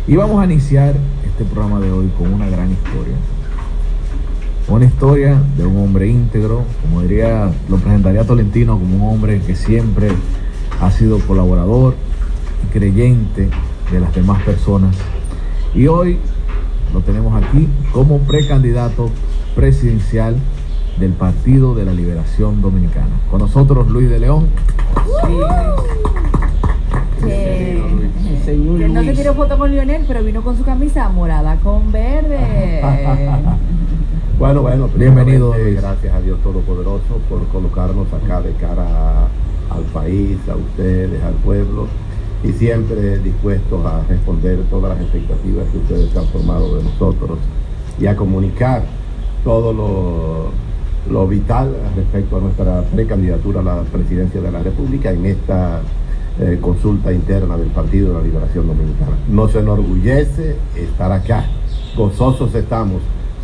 Y vamos a iniciar este programa de hoy con una gran historia. Una historia de un hombre íntegro, como diría, lo presentaría Tolentino como un hombre que siempre ha sido colaborador y creyente de las demás personas. Y hoy lo tenemos aquí como precandidato presidencial del Partido de la Liberación Dominicana. Con nosotros Luis de León. Que no se tiró foto con Lionel, pero vino con su camisa morada con verde. Bueno, bienvenido. Gracias a Dios Todopoderoso por colocarnos acá de cara al país, a ustedes, al pueblo, y siempre dispuestos a responder todas las expectativas que ustedes han formado de nosotros y a comunicar todo lo vital respecto a nuestra precandidatura a la presidencia de la República en esta consulta interna del Partido de la Liberación Dominicana. Nos enorgullece estar acá, gozosos estamos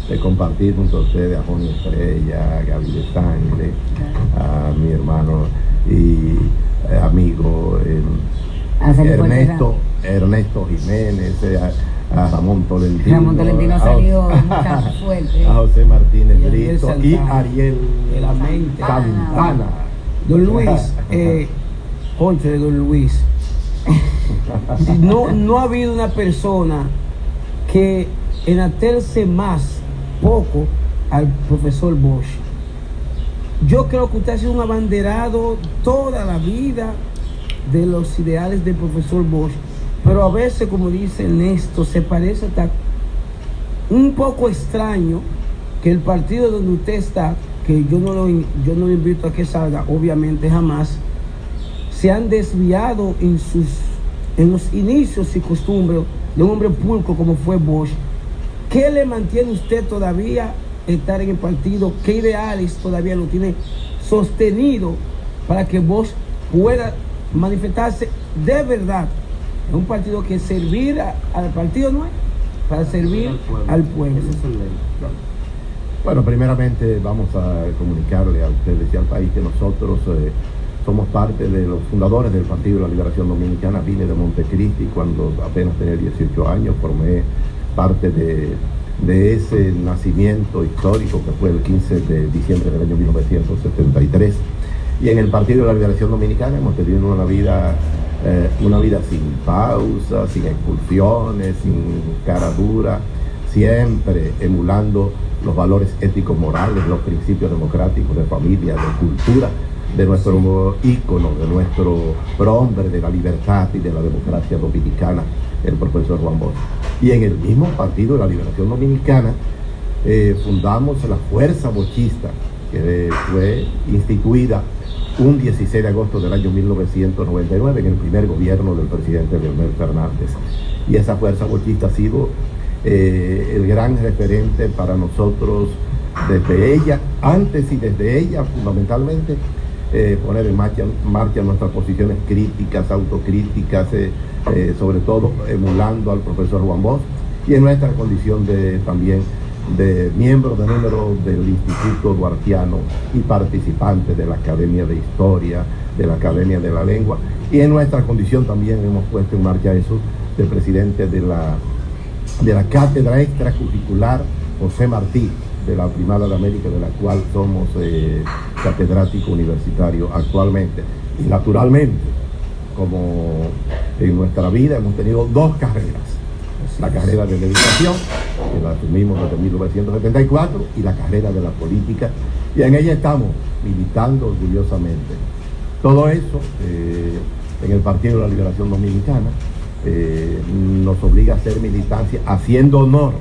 de compartir junto a ustedes, a Joni Estrella, a Gaby de Sangre, a mi hermano y amigo Ernesto Jiménez, a Ramón Tolentino. Ramón Tolentino ha salido tan fuerte. A José Martínez Brito y Ariel Santana. Don Luis, Poncho de Don Luis, no ha habido una persona que enaltece más poco al profesor Bosch. Yo creo que usted ha sido un abanderado toda la vida de los ideales del profesor Bosch, pero a veces, como dice Ernesto, se parece hasta un poco extraño que el partido donde usted está, que yo no lo invito a que salga, obviamente jamás, se han desviado en los inicios y costumbres de un hombre pulcro como fue Bosch. ¿Qué le mantiene usted todavía estar en el partido? ¿Qué ideales todavía lo tiene sostenido para que Bosch pueda manifestarse de verdad en un partido que servir al partido no es, para servir al pueblo? Bueno, primeramente vamos a comunicarle a ustedes y al país que nosotros somos parte de los fundadores del Partido de la Liberación Dominicana. Vine de Montecristi cuando apenas tenía 18 años, formé parte de ese nacimiento histórico que fue el 15 de diciembre del año 1973. Y en el Partido de la Liberación Dominicana hemos tenido una vida sin pausa, sin expulsiones, sin cara dura, siempre emulando los valores éticos morales, los principios democráticos de familia, de cultura, de nuestro ícono, de nuestro prohombre de la libertad y de la democracia dominicana, el profesor Juan Bosch. Y en el mismo Partido de la Liberación Dominicana fundamos la Fuerza Bochista, que fue instituida un 16 de agosto del año 1999 en el primer gobierno del presidente Leonel Fernández. Y esa Fuerza Bochista ha sido el gran referente para nosotros desde ella, antes y desde ella fundamentalmente, poner en marcha nuestras posiciones críticas, autocríticas, sobre todo emulando al profesor Juan Bosch, y en nuestra condición también de miembro de número del Instituto Duartiano y participante de la Academia de Historia, de la Academia de la Lengua, y en nuestra condición también hemos puesto en marcha eso de presidente de la Cátedra Extracurricular José Martí de la Primada de América, de la cual somos catedrático universitario actualmente. Y naturalmente, como en nuestra vida hemos tenido dos carreras: la carrera de la educación, que la asumimos desde 1974, y la carrera de la política, y en ella estamos militando orgullosamente. Todo eso en el Partido de la Liberación Dominicana nos obliga a hacer militancia, haciendo honor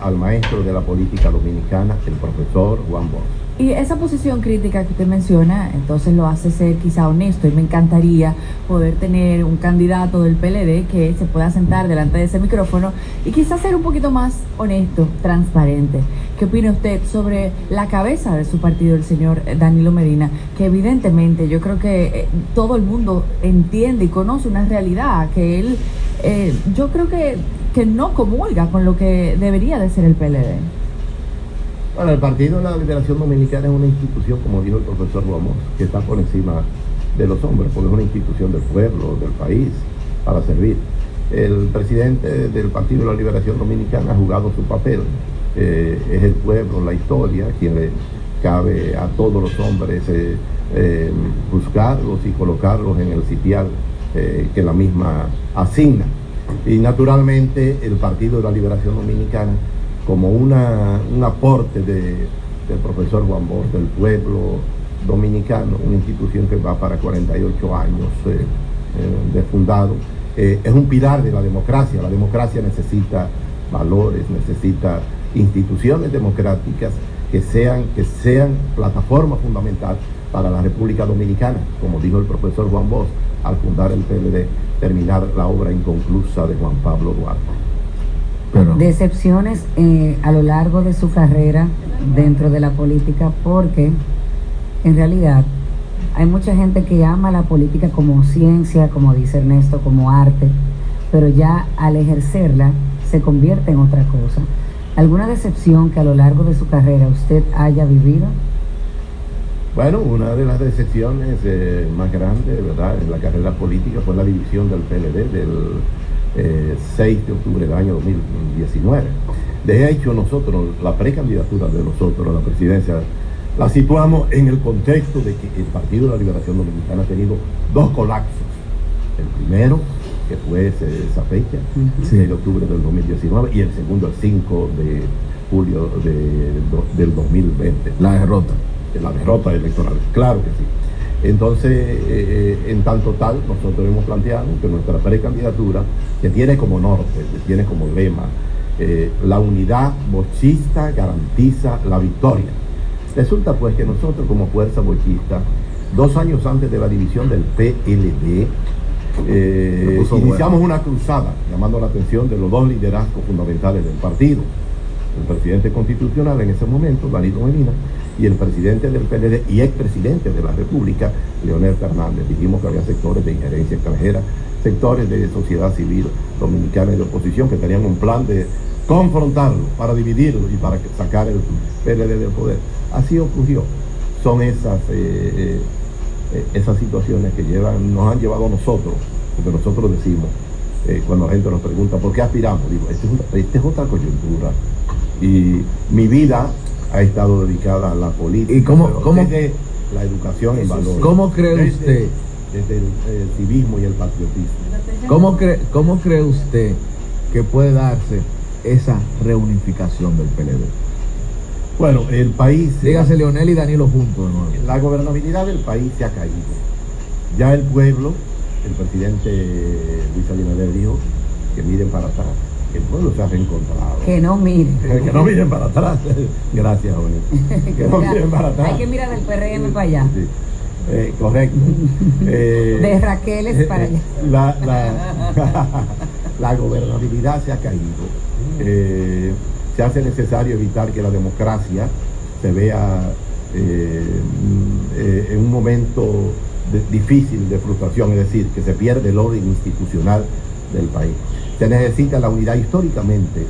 al maestro de la política dominicana, el profesor Juan Bosch. Y esa posición crítica que usted menciona, entonces lo hace ser quizá honesto, y me encantaría poder tener un candidato del PLD que se pueda sentar delante de ese micrófono y quizás ser un poquito más honesto, transparente. ¿Qué opina usted sobre la cabeza de su partido, el señor Danilo Medina, que evidentemente yo creo que todo el mundo entiende y conoce una realidad, que él, yo creo que no comulga con lo que debería de ser el PLD? Bueno, el Partido de la Liberación Dominicana es una institución, como dijo el profesor Ramos, que está por encima de los hombres, porque es una institución del pueblo, del país, para servir. El presidente del Partido de la Liberación Dominicana ha jugado su papel. Es el pueblo, la historia, quien le cabe a todos los hombres buscarlos y colocarlos en el sitial que la misma asigna. Y naturalmente el Partido de la Liberación Dominicana, como un aporte del profesor Juan Bosch, del pueblo dominicano, una institución que va para 48 años de fundado, es un pilar de la democracia. La democracia necesita valores, necesita instituciones democráticas que sean plataforma fundamental para la República Dominicana, como dijo el profesor Juan Bosch al fundar el PLD, terminar la obra inconclusa de Juan Pablo Duarte. Pero Decepciones a lo largo de su carrera dentro de la política, porque en realidad hay mucha gente que ama la política como ciencia, como dice Ernesto, como arte, pero ya al ejercerla se convierte en otra cosa. ¿Alguna decepción que a lo largo de su carrera usted haya vivido? Bueno, una de las decepciones más grandes, ¿verdad?, en la carrera política fue la división del PLD del 6 de octubre del año 2019. De hecho, nosotros, la precandidatura de nosotros a la presidencia, la situamos en el contexto de que el Partido de la Liberación Dominicana ha tenido dos colapsos. El primero, que fue esa fecha, el 6 de octubre del 2019, y el segundo, el 5 de julio del 2020. la derrota. La derrota electoral, claro que sí. Entonces, en tanto tal, nosotros hemos planteado que nuestra precandidatura, que tiene como norte, que tiene como lema, la unidad bochista garantiza la victoria. Resulta pues que nosotros como fuerza bochista, 2 años antes de la división del PLD, iniciamos una cruzada llamando la atención de los dos liderazgos fundamentales del partido, el presidente constitucional en ese momento, Danilo Medina, y el presidente del PLD y expresidente de la República, Leonel Fernández. Dijimos que había sectores de injerencia extranjera, sectores de sociedad civil dominicana y de oposición que tenían un plan de confrontarlo, para dividirlo y para sacar el PLD del poder. Así ocurrió. Son esas situaciones que nos han llevado a nosotros, porque nosotros decimos, cuando la gente nos pregunta ¿por qué aspiramos? Digo, esta es otra coyuntura, y mi vida ha estado dedicada a la política. ¿Y cómo desde la educación en valores? ¿Cómo cree usted? Desde el civismo y el patriotismo. ¿Cómo cree usted que puede darse esa reunificación del PLD? Bueno, el país... Dígase Leonel y Danilo juntos, ¿no? La gobernabilidad del país se ha caído. Ya el pueblo, el presidente Luis Abinader dijo que miren para atrás. El pueblo se ha reencontrado. Que no miren. Que no miren para atrás. Gracias, Bonito. Que no miren para atrás. Hay que mirar del PRM para allá. Sí. Correcto. De Raqueles para allá. La gobernabilidad se ha caído. Se hace necesario evitar que la democracia se vea en un momento difícil de frustración, es decir, que se pierde el orden institucional del país. Se necesita la unidad. Históricamente,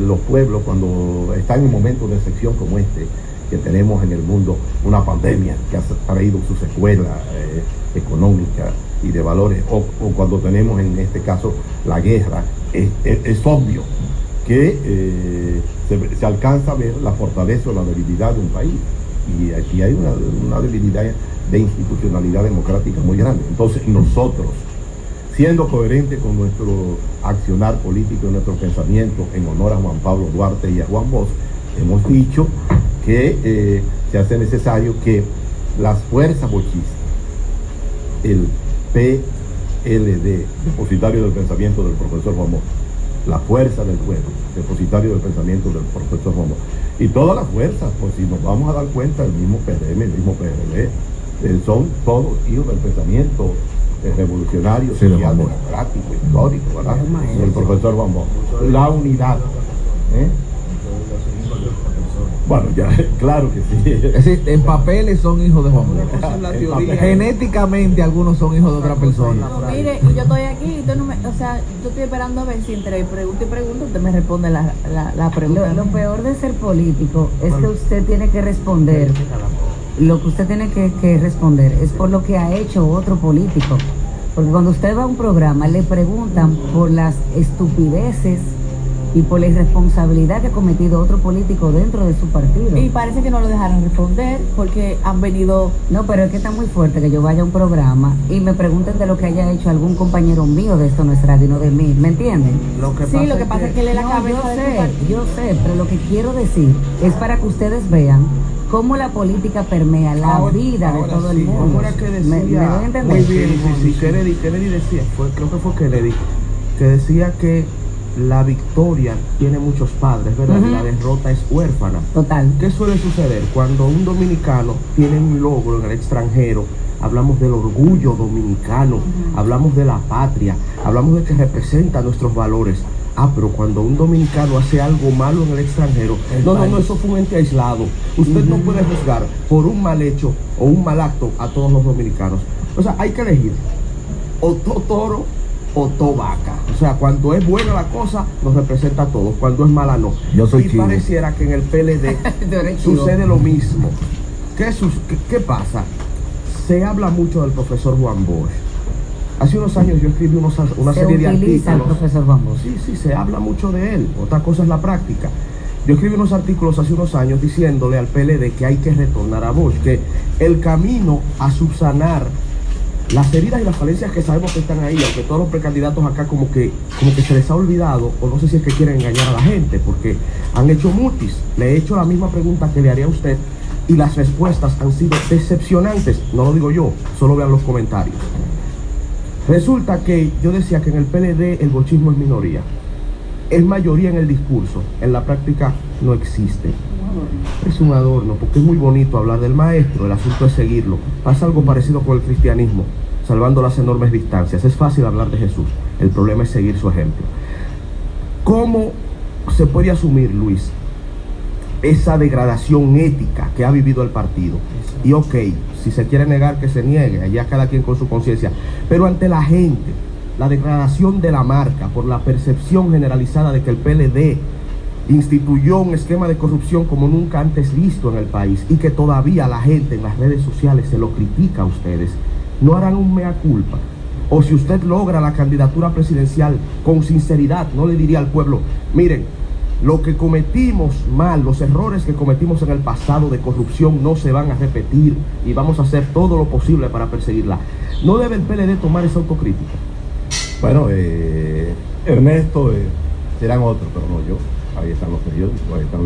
los pueblos, cuando están en momentos de excepción como este, que tenemos en el mundo, una pandemia que ha traído su secuela económica y de valores, o cuando tenemos en este caso la guerra, es obvio que se alcanza a ver la fortaleza o la debilidad de un país. Y aquí hay una debilidad de institucionalidad democrática muy grande. Entonces nosotros, siendo coherentes con nuestro accionar político y nuestro pensamiento en honor a Juan Pablo Duarte y a Juan Bosch, hemos dicho que se hace necesario que las fuerzas bochistas, el PLD, depositario del pensamiento del profesor Juan Bosch, la fuerza del pueblo, depositario del pensamiento del profesor Juan Bosch, y todas las fuerzas, pues si nos vamos a dar cuenta, el mismo PRM, el mismo PRD, son todos hijos del pensamiento revolucionario, sí, social, democrático, histórico, ¿verdad? El profesor Juan Bosch. La unidad. Bueno, ya, claro que sí. Es decir, en papeles son hijos de Juan Bosch. Genéticamente algunos son hijos de otra persona. No, mire, y yo estoy aquí, y usted no me, o sea, yo estoy esperando a ver si entre pregunta y pregunta usted me responde la pregunta. Lo peor de ser político es que usted tiene que responder. Lo que usted tiene que responder es por lo que ha hecho otro político. Porque cuando usted va a un programa le preguntan por las estupideces y por la irresponsabilidad que ha cometido otro político dentro de su partido. Y parece que no lo dejaron responder porque han venido... No, pero es que está muy fuerte que yo vaya a un programa y me pregunten de lo que haya hecho algún compañero mío de Esto No es Radio y no de mí, ¿me entienden? Lo que pasa es que él es la cabeza de su partido. Yo sé, pero lo que quiero decir es para que ustedes vean cómo la política permea la vida de todo el mundo. ¿Cómo era que decía? ¿Me doy a entender? Muy bien, sí, Kennedy decía, creo que fue Kennedy, que decía que la victoria tiene muchos padres, ¿verdad? Y la derrota es huérfana. Total. ¿Qué suele suceder? Cuando un dominicano tiene un logro en el extranjero, hablamos del orgullo dominicano, hablamos de la patria, hablamos de que representa nuestros valores. Pero cuando un dominicano hace algo malo en el extranjero, no, eso fue un ente aislado. Usted no puede juzgar por un mal hecho o un mal acto a todos los dominicanos. O sea, hay que elegir o toro o vaca. O sea, cuando es buena la cosa, nos representa a todos. Cuando es mala, no. Yo soy y chivo. pareciera que en el PLD sucede lo mismo. ¿Qué pasa? Se habla mucho del profesor Juan Bosch. Hace unos años yo escribí una serie de artículos. El profesor Juan Bosch. Sí, se habla mucho de él. Otra cosa es la práctica. Yo escribí unos artículos hace unos años diciéndole al PLD que hay que retornar a Bosch, que el camino a subsanar las heridas y las falencias que sabemos que están ahí, aunque todos los precandidatos acá como que se les ha olvidado, o no sé si es que quieren engañar a la gente, porque han hecho mutis. Le he hecho la misma pregunta que le haría a usted y las respuestas han sido decepcionantes. No lo digo yo, solo vean los comentarios. Resulta que yo decía que en el PLD el bochismo es minoría. Es mayoría en el discurso, en la práctica no existe. Es un adorno, porque es muy bonito hablar del maestro, el asunto es seguirlo. Pasa algo parecido con el cristianismo, salvando las enormes distancias. Es fácil hablar de Jesús, el problema es seguir su ejemplo. ¿Cómo se puede asumir, Luis, esa degradación ética que ha vivido el partido? Y ok, si se quiere negar, que se niegue, allá cada quien con su conciencia, pero ante la gente, la degradación de la marca por la percepción generalizada de que el PLD instituyó un esquema de corrupción como nunca antes visto en el país y que todavía la gente en las redes sociales se lo critica a ustedes, ¿no harán un mea culpa? O si usted logra la candidatura presidencial con sinceridad, no le diría al pueblo, miren, lo que cometimos mal, los errores que cometimos en el pasado de corrupción no se van a repetir y vamos a hacer todo lo posible para perseguirla. ¿No debe el PLD tomar esa autocrítica? Bueno, Ernesto, serán otros, pero no yo. Ahí están los periódicos, ahí están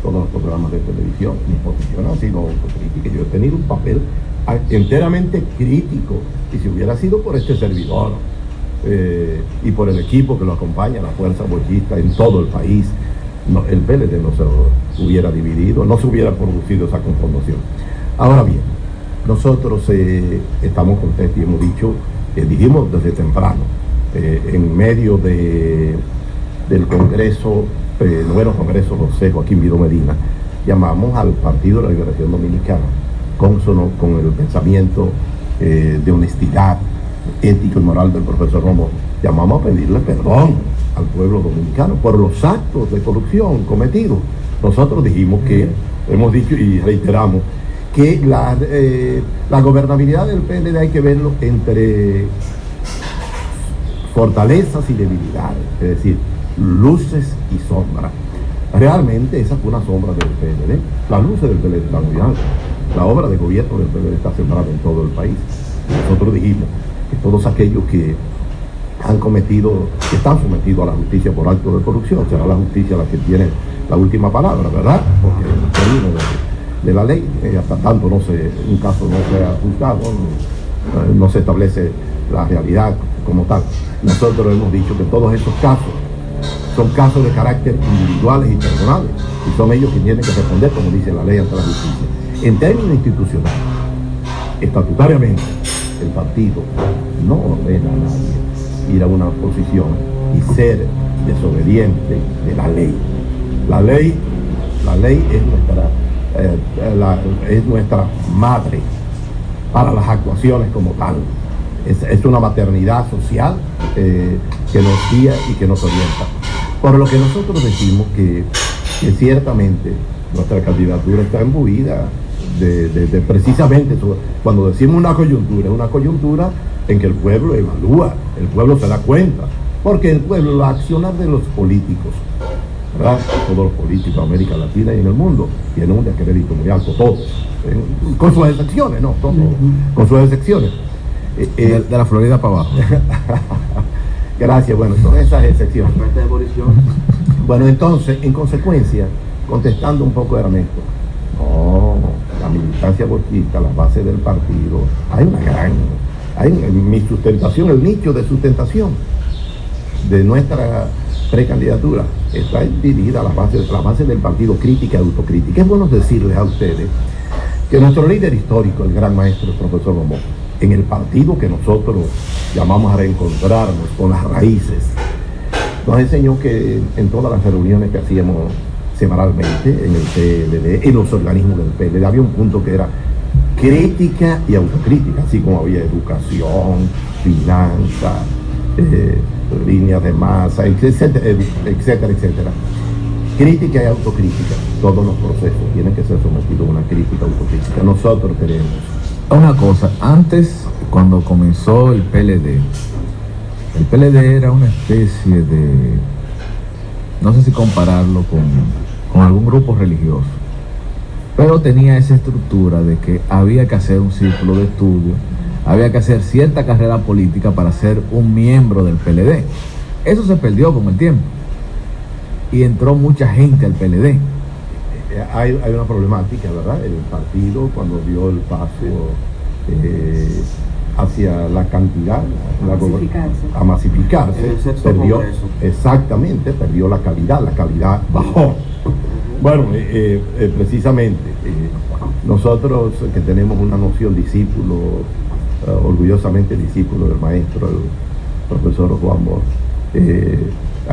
todos los programas de televisión. Mi posición ha sido autocrítica. Yo he tenido un papel enteramente crítico, y si hubiera sido por este servidor y por el equipo que lo acompaña, la fuerza bochista en todo el país, no, el PLD no se hubiera dividido, no se hubiera producido esa conformación. Ahora bien, nosotros estamos contentos y hemos dicho, dijimos desde temprano, en medio del Congreso, noveno Congreso José Joaquín Vido Medina, llamamos al Partido de la Liberación Dominicana, cónsono con el pensamiento de honestidad ético y moral del profesor Romo, llamamos a pedirle perdón al pueblo dominicano por los actos de corrupción cometidos. Nosotros dijimos que, hemos dicho y reiteramos, que la gobernabilidad del PLD hay que verlo entre fortalezas y debilidades, es decir, luces y sombras. Realmente esa fue una sombra del PLD. Las luces del PLD están muy altas. La obra de gobierno del PLD está sembrada en todo el país. Nosotros dijimos que todos aquellos que han cometido, que están sometidos a la justicia por actos de corrupción, será la justicia la que tiene la última palabra, ¿verdad? Porque el término de la ley, hasta tanto un caso no sea juzgado, no se establece la realidad como tal. Nosotros hemos dicho que todos estos casos son casos de carácter individuales y personales, y son ellos quienes tienen que responder, como dice la ley, ante la justicia. En términos institucionales, estatutariamente, el partido no ordena a nadie ir a una posición y ser desobediente de la ley. La ley es nuestra madre para las actuaciones como tal. Es una maternidad social que nos guía y que nos orienta. Por lo que nosotros decimos que ciertamente nuestra candidatura está imbuida de precisamente, cuando decimos una coyuntura en que el pueblo evalúa, el pueblo se da cuenta, porque el pueblo, la accionar de los políticos, ¿verdad? Todos los políticos de América Latina y en el mundo tienen un descrédito muy alto, todos, con sus excepciones, ¿no? Todos, con sus excepciones. De la Florida para abajo. Gracias, bueno, son esas excepciones. Bueno, entonces, en consecuencia, contestando un poco a Ernesto, no, la militancia bochista, la base del partido, hay mi sustentación, el nicho de sustentación de nuestra precandidatura está dividida la base del partido, crítica y autocrítica. Es bueno decirles a ustedes que nuestro líder histórico, el gran maestro, el profesor Romón, en el partido que nosotros llamamos a reencontrarnos con las raíces, nos enseñó que en todas las reuniones que hacíamos semanalmente en el PLD, en los organismos del PLD, había un punto que era crítica y autocrítica, así como había educación, finanzas, líneas de masa, etcétera, etcétera, etcétera. Crítica y autocrítica. Todos los procesos tienen que ser sometidos a una crítica autocrítica. Nosotros queremos. Una cosa, antes, cuando comenzó el PLD era una especie de, no sé si compararlo con algún grupo religioso, pero tenía esa estructura de que había que hacer un círculo de estudio, había que hacer cierta carrera política para ser un miembro del PLD. Eso se perdió con el tiempo y entró mucha gente al PLD. Hay una problemática, ¿verdad? El partido, cuando dio el paso hacia la cantidad, a masificarse, perdió, exactamente, perdió la calidad bajó. Bueno, precisamente, nosotros que tenemos una noción discípulo, orgullosamente discípulo del maestro, el profesor Juan Bosch,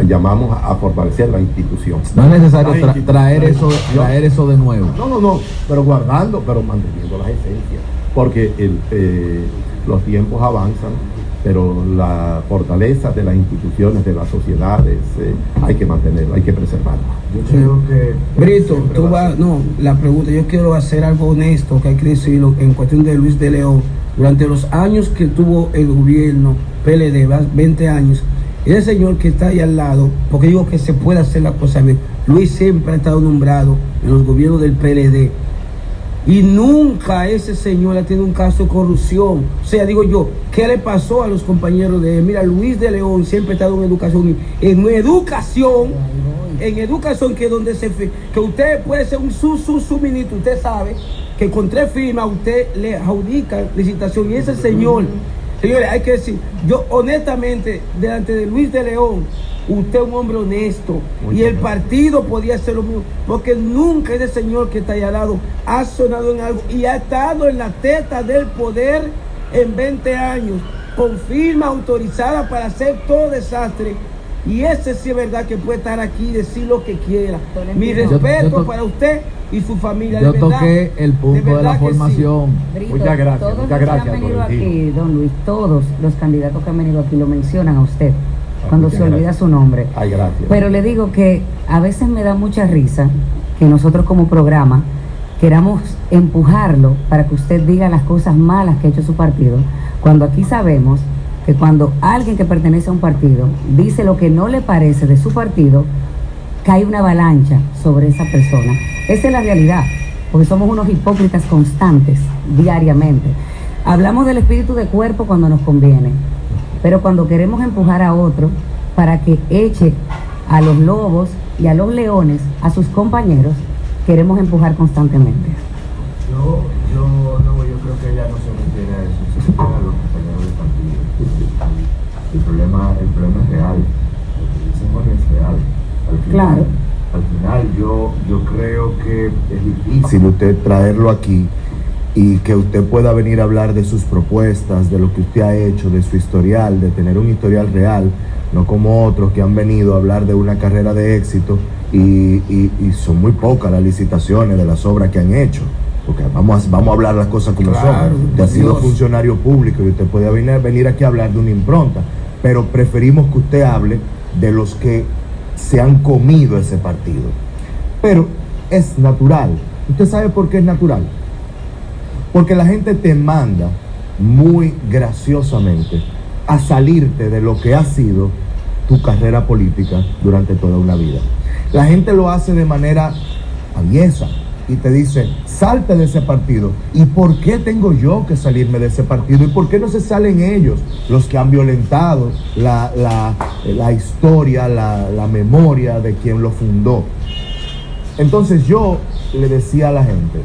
llamamos a fortalecer la institución. No es necesario traer eso de nuevo. No, pero manteniendo las esencias, porque los tiempos avanzan, pero la fortaleza de las instituciones, de las sociedades, hay que mantenerla, hay que preservarla. Yo creo que Brito, la pregunta, yo quiero hacer algo honesto que hay que decirlo en cuestión de Luis de León. Durante los años que tuvo el gobierno PLD, 20 años, ese señor que está ahí al lado, porque digo que se puede hacer la cosa bien, Luis siempre ha estado nombrado en los gobiernos del PLD y nunca ese señor ha tenido un caso de corrupción. O sea, digo yo, ¿qué le pasó a los compañeros de él? Mira, Luis de León siempre ha estado en educación, que es donde que usted puede ser un suministro, usted sabe que con 3 firmas usted le adjudica licitación y ese señor, señores, hay que decir, yo honestamente, delante de Luis de León, usted es un hombre honesto y el partido podía hacer lo mismo, porque nunca ese señor que está ahí al lado ha sonado en algo y ha estado en la teta del poder en 20 años, con firma autorizada para hacer todo desastre. Y ese sí es verdad que puede estar aquí y decir lo que quiera. Mi respeto para usted y su familia. Yo toqué el punto de la formación. Sí. Brito, muchas gracias. Todos los que han venido aquí, don Luis, todos los candidatos que han venido aquí lo mencionan a usted cuando se olvida su nombre. Ay, gracias. Pero le digo que a veces me da mucha risa que nosotros como programa queramos empujarlo para que usted diga las cosas malas que ha hecho su partido, cuando aquí sabemos que cuando alguien que pertenece a un partido dice lo que no le parece de su partido, cae una avalancha sobre esa persona. Esa es la realidad, porque somos unos hipócritas constantes, diariamente. Hablamos del espíritu de cuerpo cuando nos conviene, pero cuando queremos empujar a otro para que eche a los lobos y a los leones, a sus compañeros, queremos empujar constantemente. Yo creo que ella no se refiere a eso, se refiere a los compañeros del partido. El problema es real, lo que dicen hoy es real. Claro. Al final yo creo que es difícil usted traerlo aquí y que usted pueda venir a hablar de sus propuestas, de lo que usted ha hecho, de su historial, de tener un historial real, no como otros que han venido a hablar de una carrera de éxito y son muy pocas las licitaciones de las obras que han hecho. Porque vamos a hablar las cosas como son. Usted ha sido funcionario público y usted puede venir aquí a hablar de una impronta, pero preferimos que usted hable de los que se han comido ese partido. Pero es natural. ¿Usted sabe por qué es natural? Porque la gente te manda muy graciosamente a salirte de lo que ha sido tu carrera política durante toda una vida. La gente lo hace de manera aviesa y te dice, salte de ese partido. ¿Y por qué tengo yo que salirme de ese partido? ¿Y por qué no se salen ellos, los que han violentado la historia, la memoria de quien lo fundó? Entonces yo le decía a la gente,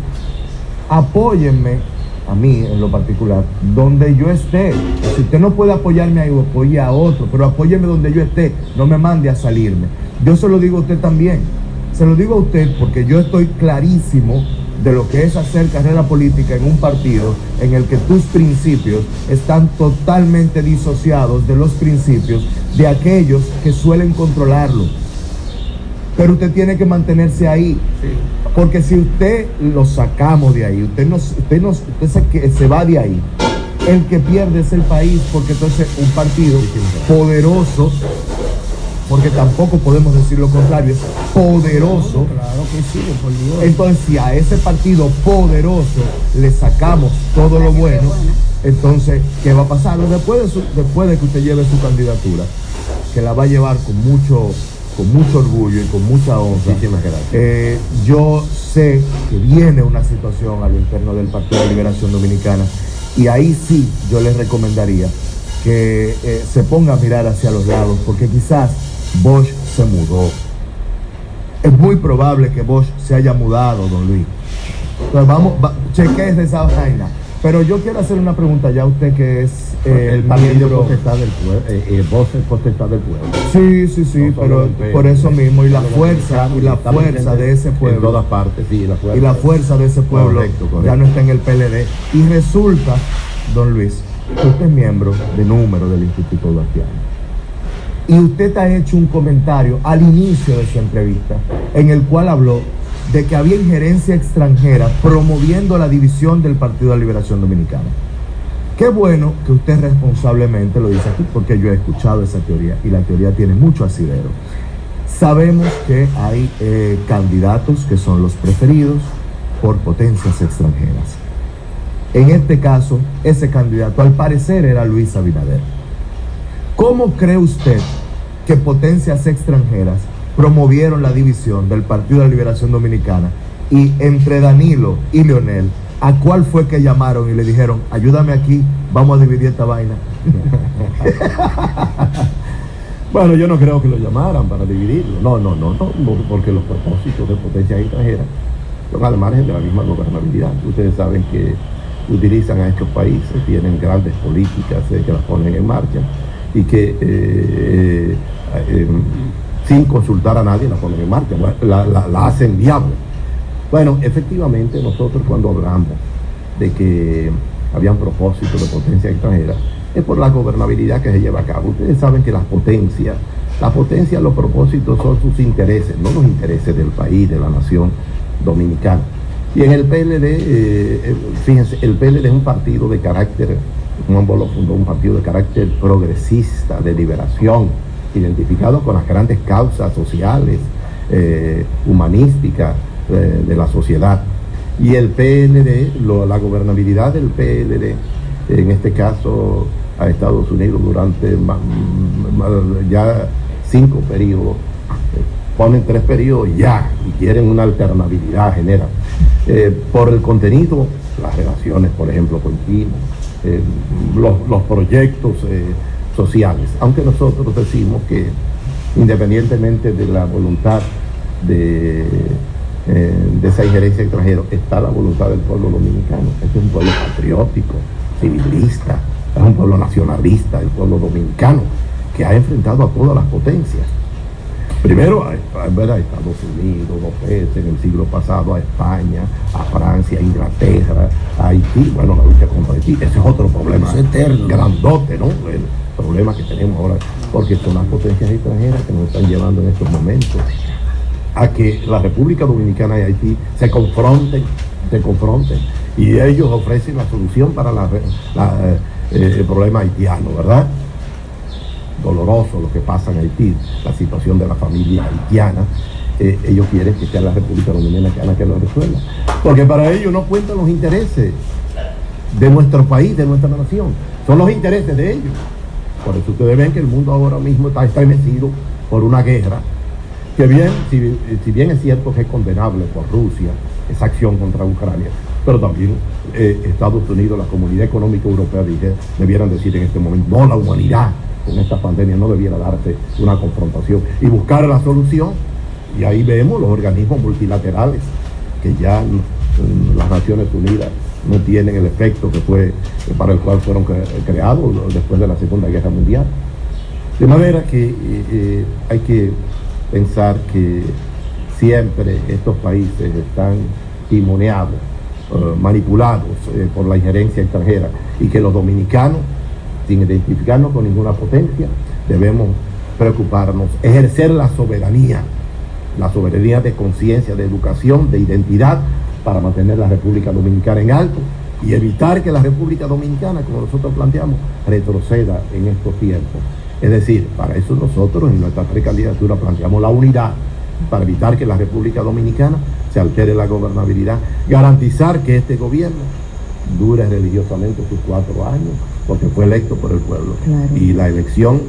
apóyenme a mí en lo particular, donde yo esté. Si usted no puede apoyarme ahí, apoye a otro, pero apóyeme donde yo esté, no me mande a salirme. Yo se lo digo a usted también, se lo digo a usted porque yo estoy clarísimo de lo que es hacer carrera política en un partido en el que tus principios están totalmente disociados de los principios de aquellos que suelen controlarlo. Pero usted tiene que mantenerse ahí. Sí. Porque si usted lo sacamos de ahí, usted se va de ahí, el que pierde es el país, porque entonces un partido poderoso, porque tampoco podemos decir lo contrario, es poderoso. Claro que sí, por Dios. Entonces si a ese partido poderoso le sacamos todo lo bueno, entonces ¿qué va a pasar? Después de que usted lleve su candidatura, que la va a llevar con mucho orgullo y con mucha honra. Muchísimas gracias. Yo sé que viene una situación al interno del Partido de Liberación Dominicana y ahí sí yo les recomendaría que se ponga a mirar hacia los lados, porque quizás Bosch se mudó. Es muy probable que Bosch se haya mudado, don Luis. Entonces chequee esa vaina. Pero yo quiero hacer una pregunta ya a usted, que es el partido potestad del pueblo, Voz es potestad del pueblo. Sí, no, pero por eso mismo, y la fuerza de ese pueblo. En todas partes, sí, y la fuerza de ese pueblo correcto. Ya no está en el PLD. Y resulta, don Luis, que usted es miembro de número del Instituto Bastián. Y usted ha hecho un comentario al inicio de su entrevista en el cual habló de que había injerencia extranjera promoviendo la división del Partido de Liberación Dominicana. Qué bueno que usted responsablemente lo dice aquí, porque yo he escuchado esa teoría y la teoría tiene mucho asidero. Sabemos que hay candidatos que son los preferidos por potencias extranjeras. En este caso, ese candidato al parecer era Luis Abinader. ¿Cómo cree usted que potencias extranjeras promovieron la división del Partido de la Liberación Dominicana? Y entre Danilo y Leonel, ¿a cuál fue que llamaron y le dijeron, ayúdame aquí, vamos a dividir esta vaina? Bueno, yo no creo que lo llamaran para dividirlo. No, porque los propósitos de potencias extranjeras son al margen de la misma gobernabilidad. Ustedes saben que utilizan a estos países, tienen grandes políticas que las ponen en marcha y que sin consultar a nadie la ponen en marcha, la hacen viable. Bueno, efectivamente nosotros cuando hablamos de que habían propósitos de potencia extranjera, es por la gobernabilidad que se lleva a cabo. Ustedes saben que las potencias, los propósitos son sus intereses, no los intereses del país, de la nación dominicana. Y en el PLD, fíjense, el PLD es un partido de carácter, Juan Bolo fundó un partido de carácter progresista, de liberación, identificado con las grandes causas sociales, humanísticas de la sociedad. Y el PLD, la gobernabilidad del PLD, en este caso a Estados Unidos durante ya 5 periodos, ponen 3 periodos ya y quieren una alternabilidad, general. Por el contenido, las relaciones, por ejemplo, con China, los proyectos sociales, aunque nosotros decimos que independientemente de la voluntad de esa injerencia extranjera, está la voluntad del pueblo dominicano. Este es un pueblo patriótico, civilista, es un pueblo nacionalista, el pueblo dominicano, que ha enfrentado a todas las potencias. Primero a Estados Unidos, 2 veces en el siglo pasado, a España, a Francia, a Inglaterra, a Haití. Bueno, la lucha contra Haití, ese es otro problema grandote, ¿no? El problema que tenemos ahora, porque son las potencias extranjeras que nos están llevando en estos momentos a que la República Dominicana y Haití se confronten, y ellos ofrecen la solución para el problema haitiano, ¿verdad? Doloroso lo que pasa en Haití, la situación de la familia haitiana. Ellos quieren que sea la República Dominicana que lo resuelva, porque para ellos no cuentan los intereses de nuestro país, de nuestra nación, son los intereses de ellos. Por eso ustedes ven que el mundo ahora mismo está estremecido por una guerra, que bien, si bien es cierto que es condenable por Rusia esa acción contra Ucrania, pero también Estados Unidos, la Comunidad Económica Europea debieran decir en este momento, no, la humanidad con esta pandemia no debiera darse una confrontación y buscar la solución. Y ahí vemos los organismos multilaterales que ya las Naciones Unidas no tienen el efecto que fue para el cual fueron creados después de la Segunda Guerra Mundial. De manera que hay que pensar que siempre estos países están timoneados, manipulados por la injerencia extranjera, y que los dominicanos, sin identificarnos con ninguna potencia, debemos preocuparnos, ejercer la soberanía de conciencia, de educación, de identidad, para mantener la República Dominicana en alto y evitar que la República Dominicana, como nosotros planteamos, retroceda en estos tiempos. Es decir, para eso nosotros en nuestra precandidatura planteamos la unidad, para evitar que la República Dominicana se altere la gobernabilidad, garantizar que este gobierno dure religiosamente sus 4 años, porque fue electo por el pueblo. Claro. Y la elección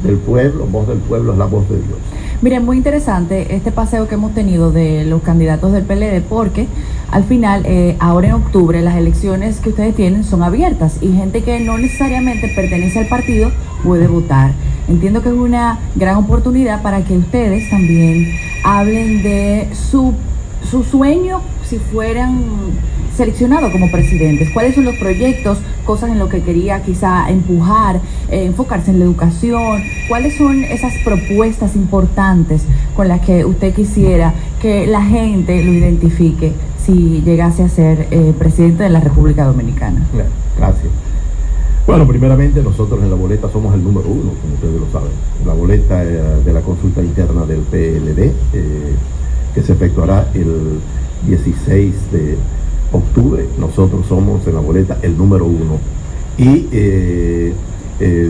del pueblo, voz del pueblo, es la voz de Dios. Miren, muy interesante este paseo que hemos tenido de los candidatos del PLD, porque al final, ahora en octubre, las elecciones que ustedes tienen son abiertas y gente que no necesariamente pertenece al partido puede votar. Entiendo que es una gran oportunidad para que ustedes también hablen de su sueño si fueran seleccionados como presidentes. ¿Cuáles son los proyectos, cosas en lo que quería quizá empujar, enfocarse en la educación? ¿Cuáles son esas propuestas importantes con las que usted quisiera que la gente lo identifique si llegase a ser presidente de la República Dominicana? Gracias. Bueno, primeramente nosotros en la boleta somos el número 1, como ustedes lo saben. La boleta de la consulta interna del PLD, que se efectuará el 16 de octubre, nosotros somos en la boleta el número 1 y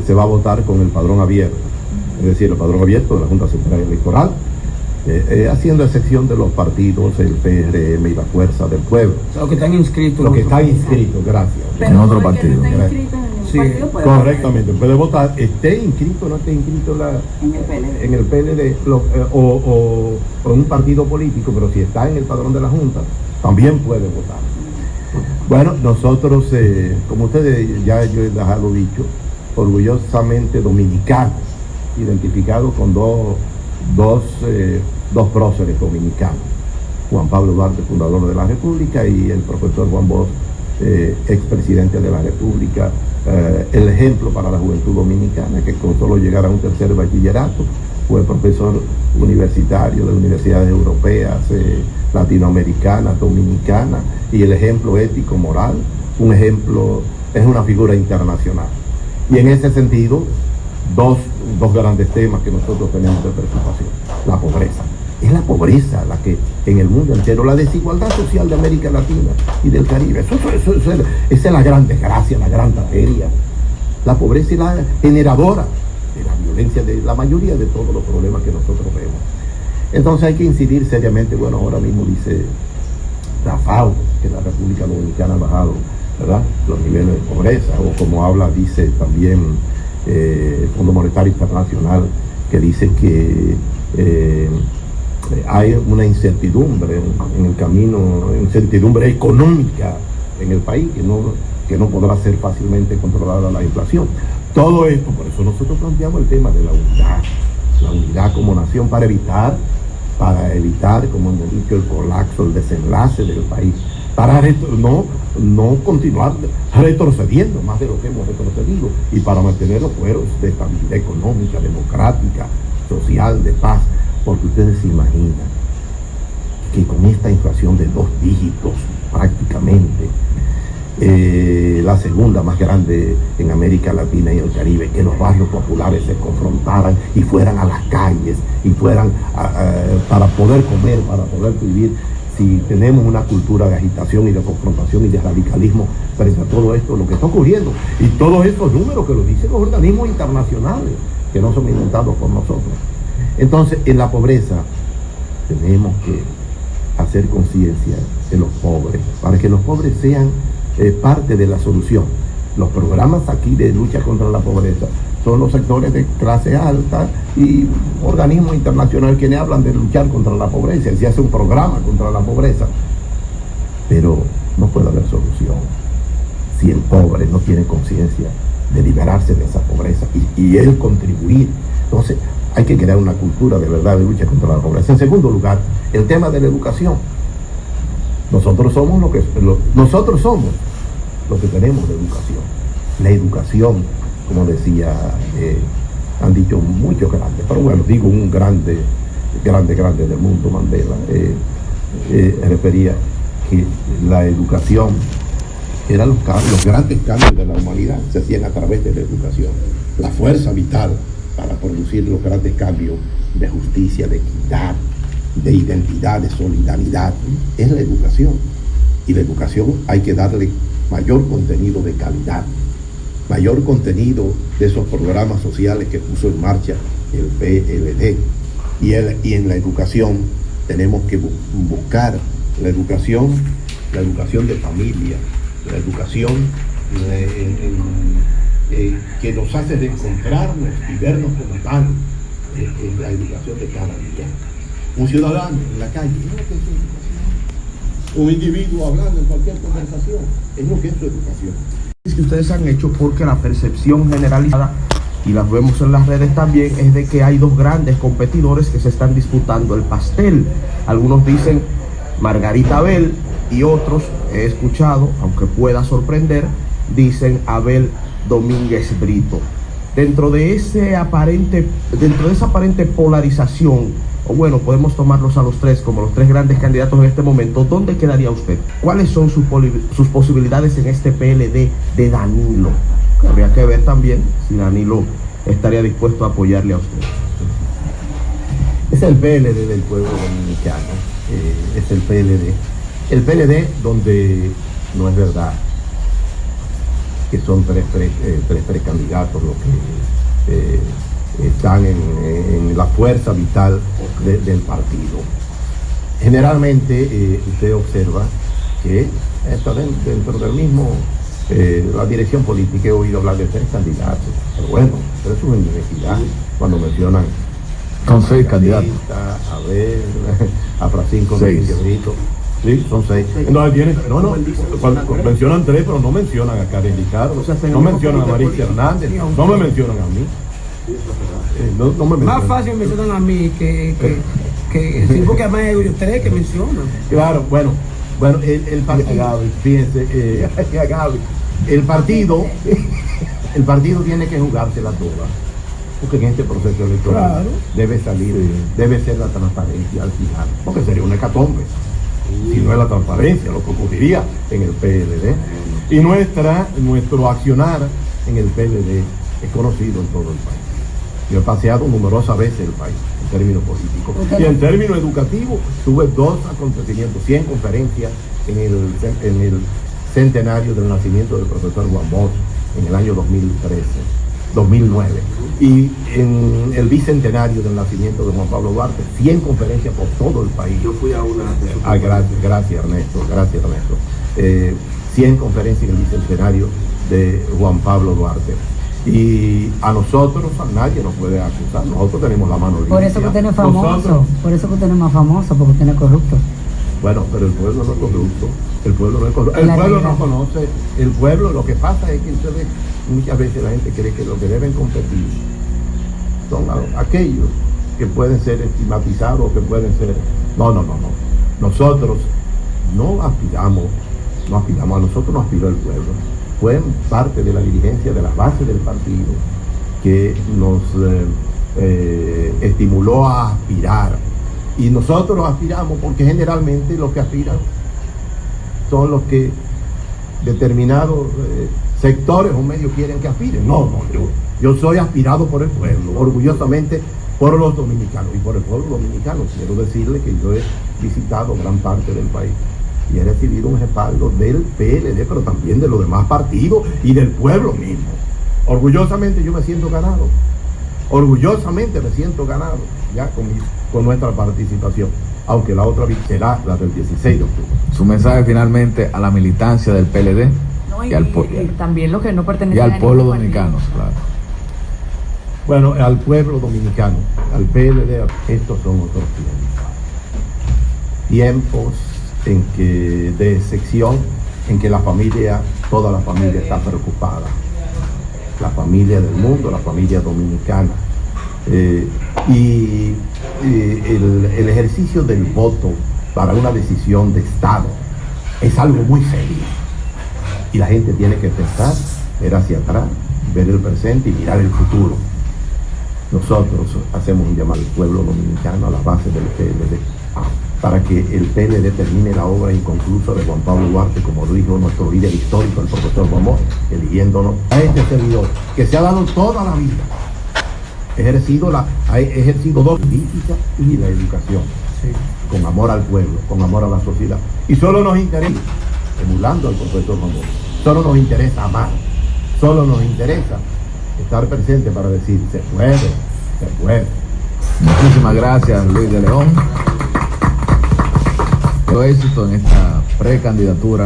se va a votar con el padrón abierto, es decir, el padrón abierto de la Junta Central Electoral, haciendo excepción de los partidos, el PRM y la Fuerza del Pueblo. O sea, los que están inscritos. Los que están inscritos, gracias. Pero en otro el que partido. no está inscrito en ningún Sí, partido puede Correctamente, puede votar, esté inscrito o no esté inscrito en el PLD o en un partido político, pero si está en el padrón de la Junta, también puede votar. Bueno, nosotros, como ustedes ya yo he dejado dicho, orgullosamente dominicanos, identificados con dos próceres dominicanos, Juan Pablo Duarte, fundador de la República, y el profesor Juan Bosch, expresidente de la República, el ejemplo para la juventud dominicana, que con solo llegar a un tercer bachillerato fue profesor universitario de universidades europeas, latinoamericanas, dominicanas, y el ejemplo ético, moral, un ejemplo, es una figura internacional. Y en ese sentido, dos grandes temas que nosotros tenemos de preocupación: la pobreza. Es la pobreza la que en el mundo entero, la desigualdad social de América Latina y del Caribe, esa es la gran desgracia, la gran tragedia. La pobreza es la generadora de la violencia, de la mayoría de todos los problemas que nosotros vemos. Entonces hay que incidir seriamente. Bueno, ahora mismo dice la FAO que la República Dominicana ha bajado, ¿verdad?, los niveles de pobreza, o como dice también el Fondo Monetario Internacional, que dice que hay una incertidumbre en el camino, incertidumbre económica en el país, que no podrá ser fácilmente controlada la inflación. Todo esto, por eso nosotros planteamos el tema de la unidad como nación, para evitar, como hemos dicho, el colapso, el desenlace del país, para no continuar retrocediendo más de lo que hemos retrocedido, y para mantener los fueros de estabilidad económica, democrática, social, de paz. Porque ustedes se imaginan que con esta inflación de 2 dígitos prácticamente, la segunda más grande en América Latina y el Caribe, que los barrios populares se confrontaran y fueran a las calles y fueran para poder comer, para poder vivir, si tenemos una cultura de agitación y de confrontación y de radicalismo frente a todo esto, lo que está ocurriendo, y todos estos números que lo dicen los organismos internacionales, que no son inventados por nosotros. Entonces, en la pobreza tenemos que hacer conciencia de los pobres, para que los pobres sean parte de la solución. Los programas aquí de lucha contra la pobreza son los sectores de clase alta y organismos internacionales quienes hablan de luchar contra la pobreza, y se hace un programa contra la pobreza, pero no puede haber solución si el pobre no tiene conciencia de liberarse de esa pobreza y él contribuir. Entonces hay que crear una cultura de verdad de lucha contra la pobreza. En segundo lugar, el tema de la educación. Nosotros somos lo que tenemos de educación. La educación, como decía, han dicho muchos grandes, pero bueno, digo un grande del mundo, Mandela, refería que la educación eran los grandes cambios de la humanidad, se hacían a través de la educación. La fuerza vital para producir los grandes cambios de justicia, de equidad, de identidad, de solidaridad, es la educación. Y la educación hay que darle mayor contenido de calidad, mayor contenido de esos programas sociales que puso en marcha el PLD. Y en la educación tenemos que buscar la educación de familia, la educación que nos hace reencontrarnos y vernos como tal, la educación de cada día. Un ciudadano en la calle, ¿no? ¿Qué es su educación? Un individuo hablando en cualquier conversación, es lo que es su educación. Que ustedes han hecho, porque la percepción generalizada, y las vemos en las redes también, es de que hay dos grandes competidores que se están disputando el pastel. Algunos dicen Margarita Abel y otros, he escuchado, aunque pueda sorprender, dicen Abel Domínguez Brito. Dentro de esa aparente polarización, o bueno, podemos tomarlos a los tres como los tres grandes candidatos en este momento, ¿dónde quedaría usted? ¿Cuáles son sus posibilidades en este PLD de Danilo? Habría que ver también si Danilo estaría dispuesto a apoyarle a usted. Es el PLD del pueblo dominicano, es el PLD. El PLD donde no es verdad que son tres precandidatos los que están en la fuerza vital del partido. Generalmente usted observa que está dentro del mismo, la dirección política. He oído hablar de tres candidatos, pero bueno, pero eso es una inequidad cuando mencionan con 6 candidatos. A ver, a Francisco 6. Brito. Sí, son 6. Cuando mencionan 3, pero no mencionan a Karen Ricardo, no mencionan a Maricia Hernández, no me mencionan a mí. No me mencionan. Más fácil mencionan a mí que sí, porque además hay 3 que mencionan. Claro, bueno, el partido, fíjense, el partido tiene que jugársela toda, porque en este proceso electoral debe ser la transparencia al final, porque sería una hecatombe si no es la transparencia lo que ocurriría en el PLD. Y nuestro accionar en el PLD es conocido en todo el país. Yo he paseado numerosas veces el país en términos políticos. Y en términos educativos tuve 2 acontecimientos, 100 conferencias en el centenario del nacimiento del profesor Juan Bosch en el año 2009. Y en el bicentenario del nacimiento de Juan Pablo Duarte, 100 conferencias por todo el país. Yo fui a una. Gracias Ernesto. 100 conferencias en el bicentenario de Juan Pablo Duarte. Y a nosotros, a nadie nos puede acusar, nosotros tenemos la mano limpia. Por eso que usted no es famoso, por eso que usted no es más famoso, porque usted no es corrupto. Bueno, pero el pueblo no es corrupto, el pueblo no conoce, el pueblo, lo que pasa es que ustedes, muchas veces la gente cree que lo que deben competir son aquellos que pueden ser estigmatizados, que pueden ser... No. Nosotros no aspiramos, a nosotros no aspiró el pueblo. Fue parte de la dirigencia de la base del partido que nos estimuló a aspirar. Y nosotros aspiramos porque generalmente los que aspiran son los que determinados sectores o medios quieren que aspiren. No, yo soy aspirado por el pueblo, orgullosamente por los dominicanos. Y por el pueblo dominicano quiero decirle que yo he visitado gran parte del país y he recibido un respaldo del PLD, pero también de los demás partidos y del pueblo mismo. Orgullosamente yo me siento ganado. Orgullosamente me siento ganado ya con nuestra participación. aunque la otra será la del 16 de octubre. Su mensaje finalmente a la militancia del PLD No, y al y también los que no y pertenecen al a pueblo ningún partido. dominicano, claro. Bueno, al pueblo dominicano, al PLD, estos son otros tiempos. Tiempos en que de sección, en que la familia, toda la familia está preocupada. La familia del mundo, la familia dominicana. Y el ejercicio del voto para una decisión de Estado es algo muy serio. Y la gente tiene que pensar, ver hacia atrás, ver el presente y mirar el futuro. Nosotros hacemos un llamado al pueblo dominicano a la base del PLD para que el PLD termine la obra inconclusa de Juan Pablo Duarte, como lo dijo nuestro líder histórico, el profesor Bomón, eligiéndonos a este servidor que se ha dado toda la vida. Ha ejercido dos, política y la educación, con amor al pueblo, con amor a la sociedad. Y solo nos interesa, emulando al profesor Bomón, solo nos interesa amar, solo nos interesa estar presente para decir, se puede, se puede. Muchísimas gracias, Luis de León. Todo éxito en esta precandidatura.